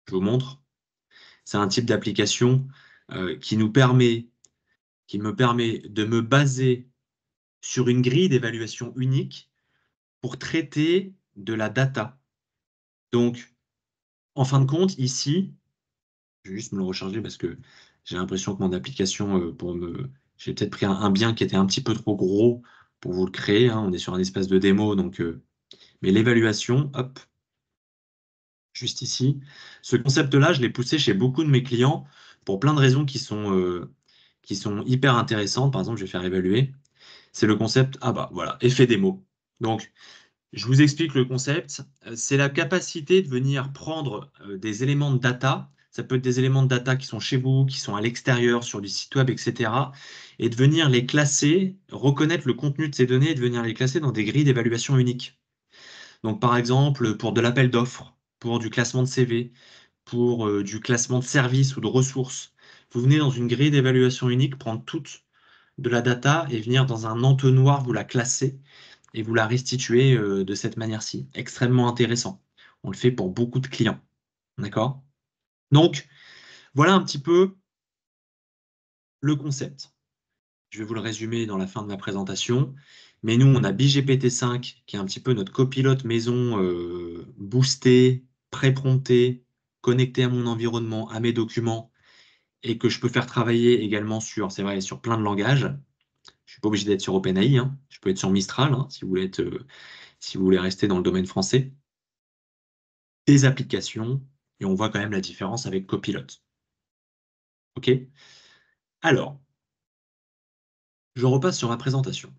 je vous montre, c'est un type d'application qui qui me permet de me baser sur une grille d'évaluation unique pour traiter de la data. Donc, en fin de compte, ici, je vais juste me le recharger parce que j'ai l'impression que mon application, j'ai peut-être pris un bien qui était un petit peu trop gros pour vous le créer, hein. On est sur un espace de démo, donc, mais l'évaluation, hop, juste ici. Ce concept-là, je l'ai poussé chez beaucoup de mes clients pour plein de raisons qui sont hyper intéressantes. Par exemple, je vais faire évaluer. C'est le concept, ah bah voilà, effet démo. Donc, Je vous explique le concept. C'est la capacité de venir prendre des éléments de data. Ça peut être des éléments de data qui sont chez vous, qui sont à l'extérieur, sur du site web, etc. Et de venir les classer, reconnaître le contenu de ces données et de venir les classer dans des grilles d'évaluation uniques. Donc, par exemple, pour de l'appel d'offres, pour du classement de CV, pour du classement de services ou de ressources, vous venez dans une grille d'évaluation unique, prendre toute de la data et venir dans un entonnoir, vous la classer et vous la restituez de cette manière-ci. Extrêmement intéressant. On le fait pour beaucoup de clients. D'accord? Donc, voilà un petit peu le concept. Je vais vous le résumer dans la fin de ma présentation. Mais nous, on a BGPT5, qui est un petit peu notre copilote maison boosté, pré-prompté, connecté à mon environnement, à mes documents, et que je peux faire travailler également sur, c'est vrai, sur plein de langages. Je suis pas obligé d'être sur OpenAI, hein. Je peux être sur Mistral, hein, si vous voulez si vous voulez rester dans le domaine français. Des applications, et on voit quand même la différence avec Copilot. OK? Alors, je repasse sur ma présentation.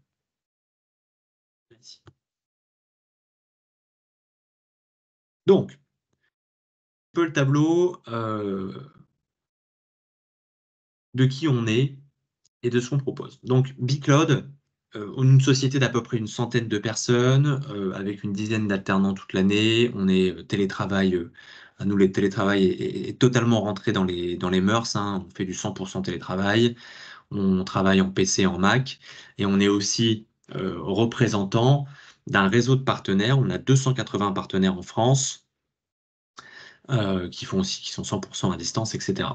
Donc, un peu le tableau de qui on est et de ce qu'on propose. Donc, Bcloud, une société d'à peu près une centaine de personnes, avec une dizaine d'alternants toute l'année. On est télétravail, à nous, le télétravail est totalement rentré dans les mœurs, hein. On fait du 100% télétravail. On travaille en PC, en Mac, et on est aussi représentant d'un réseau de partenaires. On a 280 partenaires en France qui font aussi, qui sont 100% à distance, etc.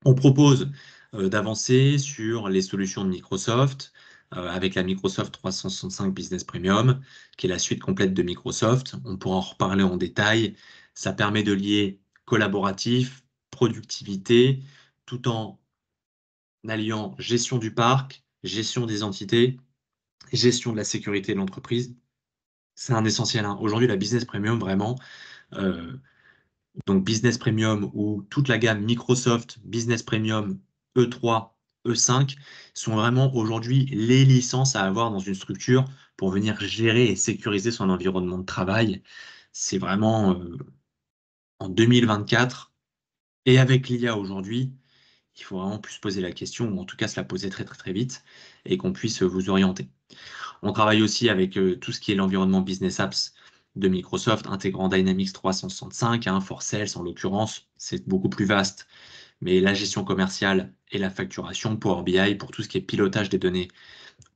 On propose d'avancer sur les solutions de Microsoft avec la Microsoft 365 Business Premium, qui est la suite complète de Microsoft. On pourra en reparler en détail. Ça permet de lier collaboratif, productivité, tout en alliant gestion du parc, gestion des entités, gestion de la sécurité de l'entreprise. C'est un essentiel, hein. Aujourd'hui, la Business Premium, vraiment, euh, donc Business Premium ou toute la gamme Microsoft, Business Premium, E3, E5, sont vraiment aujourd'hui les licences à avoir dans une structure pour venir gérer et sécuriser son environnement de travail. C'est vraiment en 2024 et avec l'IA aujourd'hui, il faut vraiment plus se poser la question, ou en tout cas se la poser très très très vite, et qu'on puisse vous orienter. On travaille aussi avec tout ce qui est l'environnement Business Apps de Microsoft, intégrant Dynamics 365, hein, For Sales en l'occurrence, c'est beaucoup plus vaste, mais la gestion commerciale et la facturation, Power BI pour tout ce qui est pilotage des données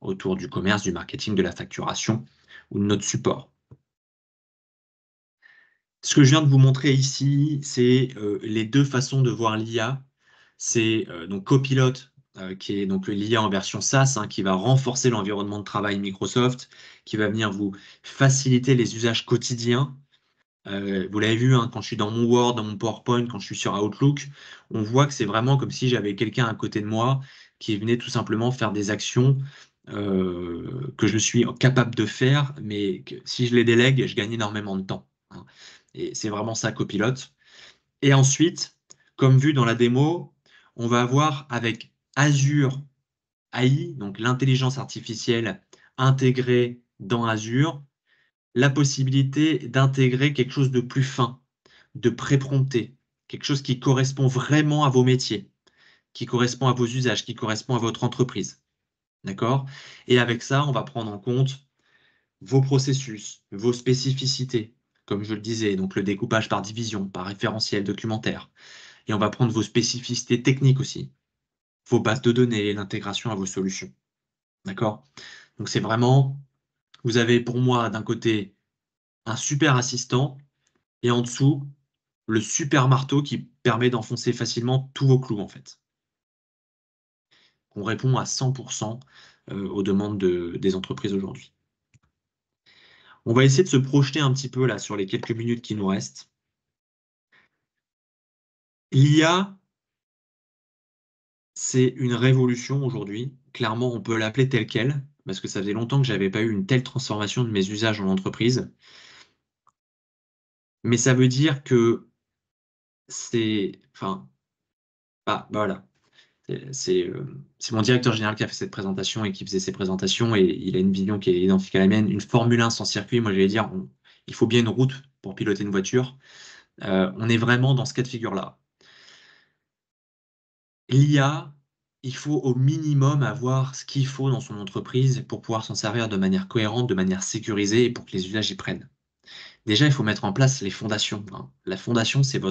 autour du commerce, du marketing, de la facturation ou de notre support. Ce que je viens de vous montrer ici, c'est les deux façons de voir l'IA. C'est donc Copilot, qui est donc l'IA en version SaaS, hein, qui va renforcer l'environnement de travail Microsoft, qui va venir vous faciliter les usages quotidiens. Vous l'avez vu, hein, quand je suis dans mon Word, dans mon PowerPoint, quand je suis sur Outlook, on voit que c'est vraiment comme si j'avais quelqu'un à côté de moi qui venait tout simplement faire des actions que je suis capable de faire, mais que si je les délègue, je gagne énormément de temps, hein. Et c'est vraiment ça, Copilote. Et ensuite, comme vu dans la démo, on va avoir avec Azure AI, donc l'intelligence artificielle intégrée dans Azure, la possibilité d'intégrer quelque chose de plus fin, de pré-prompter, quelque chose qui correspond vraiment à vos métiers, qui correspond à vos usages, qui correspond à votre entreprise. D'accord? Et avec ça, on va prendre en compte vos processus, vos spécificités, comme je le disais, donc le découpage par division, par référentiel documentaire. Et on va prendre vos spécificités techniques aussi, vos bases de données et l'intégration à vos solutions. D'accord? Donc c'est vraiment, vous avez pour moi d'un côté un super assistant et en dessous le super marteau qui permet d'enfoncer facilement tous vos clous en fait. On répond à 100% aux demandes des entreprises aujourd'hui. On va essayer de se projeter un petit peu là sur les quelques minutes qui nous restent. L'IA, c'est une révolution aujourd'hui. Clairement, on peut l'appeler telle quelle, parce que ça faisait longtemps que j'avais pas eu une telle transformation de mes usages en entreprise. Mais ça veut dire que c'est, enfin, voilà. C'est mon directeur général qui a fait cette présentation et qui faisait ces présentations et il a une vision qui est identique à la mienne. Une Formule 1 sans circuit, moi j'allais dire, il faut bien une route pour piloter une voiture. On est vraiment dans ce cas de figure-là. L'IA, il faut au minimum avoir ce qu'il faut dans son entreprise pour pouvoir s'en servir de manière cohérente, de manière sécurisée et pour que les usages y prennent. Déjà, il faut mettre en place les fondations, hein. La fondation, c'est votre